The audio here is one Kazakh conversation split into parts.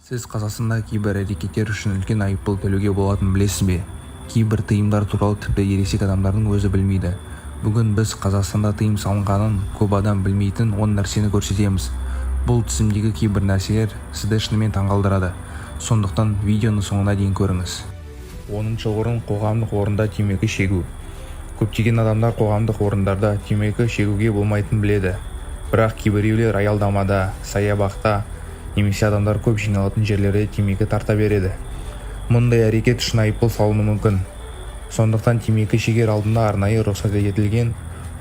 Сіз Қазақстанда кейбір әрекеттер үшін үлкен айыппұл төлеуге болатынын білесіз бе? Кейбір тыйымдар туралы тіпті ересек адамдардың өзі білмейді. Бүгін біз Қазақстанда тыйым салынғанын көп адам білмейтін 10 нәрсені көрсетеміз. Бұл тізімдегі кейбір нәрселер сізді шынымен таңғалдырады. Сондықтан видеоны соңына дейін көріңіз. 10-шы орын қоғамдық орында темекі шегу. Көптеген адамдар қоғамдық орындарда темекі шегуге болмайтынын біледі. Бірақ кейбіреулер аялдамада, саябақта немесе адамдар көп жиналатын жерлерде темекі тарта береді. Мұндай әрекет үшін айыппұл салыну мүмкін. Сондықтан темекі шегер алдында арнайы рұқсат етілген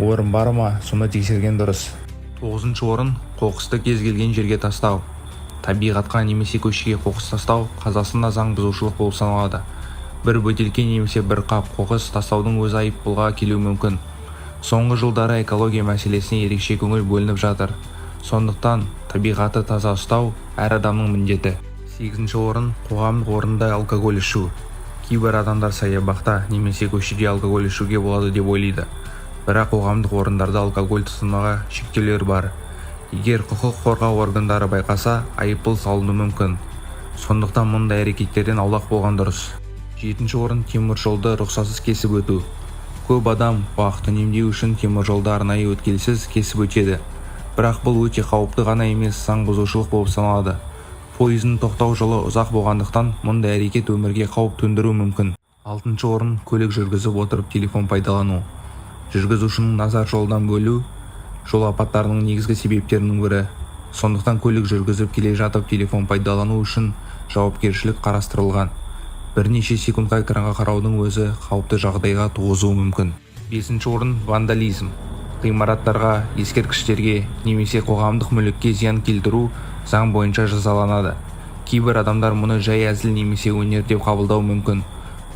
орын бар ма, соны тексерген дұрыс. 9-шы орын қоқысты кез келген жерге тастау. Табиғатқа немесе көшеге қоқыс тастау Қазақстанда заң бұзушылық болып саналады. Бір бөтелке немесе бір қап қоқыс тастаудың өзі айыппұлға келуі мүмкін. Соңғы жылдары экология мәселесіне ерекше көңіл бөлініп жатыр. Сондықтан табиғатты таза ұстау әр адамның міндеті. 8-ші орын қоғамдық орында алкоголь ішу. Кейбір адамдар саябақта немесе көшеде алкоголь ішуге болады деп ойлайды. Бірақ қоғамдық орындарда алкоголь тұтынуға шектеулер бар. Егер құқық қорғау органдары байқаса, айыппұл салыну мүмкін. Сондықтан мұндай әрекеттерден аулақ болған дұрыс. 7-ші орын темір жолды рұқсатсыз кесіп өту. Көп адам уақыт үнемдеу үшін темір жолды арнайы өткелсіз кесіп өтеді. Бірақ бұл өте қауіпті ғана емес, заң бұзушылық болып саналады. Пойыздың тоқтау жолы ұзақ болғандықтан мұндай әрекет өмірге қауіп төндіруі мүмкін. 6-шы орын көлік жүргізіп отырып телефон пайдалану. Жүргізушінің назар жолдан бөлу жол апаттарының негізгі себептерінің бірі. Сондықтан көлік жүргізіп келе жатып телефон пайдалану үшін жауапкершілік қарастырылған. Бірнеше секундқа экранға қараудың өзі қауіпті жағдайға туғызуы мүмкін. 5-ші орын вандализм. Ғимараттарға, ескерткіштерге немесе қоғамдық мүлікке зиян келтіру заң бойынша жазаланады. Кейбір адамдар мұны жай әзіл немесе өнер деп қабылдау мүмкін.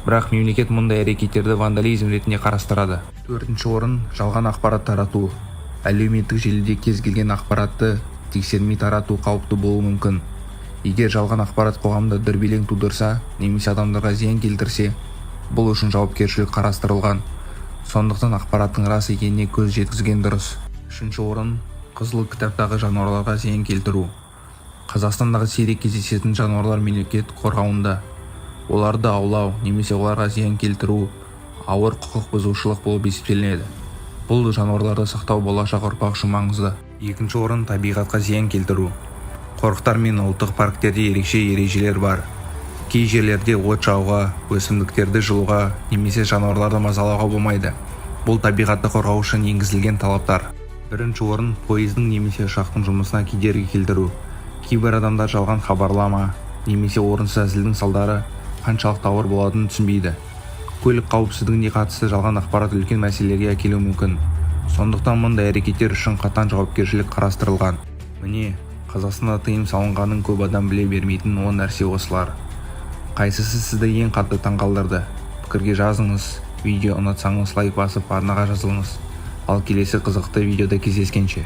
Бірақ мемлекет мұндай әрекеттерді вандализм ретінде қарастырады. 4-ші орын жалған ақпарат тарату. Әлеуметтік желіде кез келген ақпаратты тексермей тарату қауіпті болуы мүмкін. Егер жалған ақпарат қоғамда дүрбелең тудырса немесе адамдарға зиян келтірсе, бұл үшін жауапкершілік қарастырылған. Сондықтан ақпараттың рас екеніне көз жеткізген дұрыс. 3-ші орын қызыл кітаптағы жануарларға зиян келтіру. Қазақстандағы сирек кездесетін жануарлар мемлекет қорғауында. Оларды аулау немесе оларға зиян келтіру ауыр құқық бұзушылық болып есептелінеді. Бұл жануарларды сақтау болашақ ұрпақ үшін маңызды. 2-ші орын табиғатқа зиян келтіру. Қорықтар мен ұлттық парктерде ерекше ережелер бар. Кей жерлерде от жағуға, өсімдіктерді жылуға немесе жануарларды мазалауға болмайды. Бұл табиғатты қорғау үшін енгізілген талаптар. 1-ші орын пойыздың немесе ұшақтың жұмысына кедергі келтіру. Кейбір адамдар жалған хабарлама немесе орынсыз әзілдің салдары қаншалықты ауыр болатынын түсінбейді. Көлік қауіпсіздігіне қатысты жалған ақпарат үлкен мәселелерге әкелуі мүмкін. Сондықтан мұндай әрекеттер үшін қатаң жауапкершілік қарастырылған. Міне, Қазақстанда тыйым салынғанын көп адам біле бермейтін 10 нәрсе осылар. Қайсысы сізді ең қатты таңғалдырды? Пікірге жазыңыз. Видео ұнатсаңыз лайк басып арнаға жазылыңыз. Ал келесі қызықты видеода кездескенше.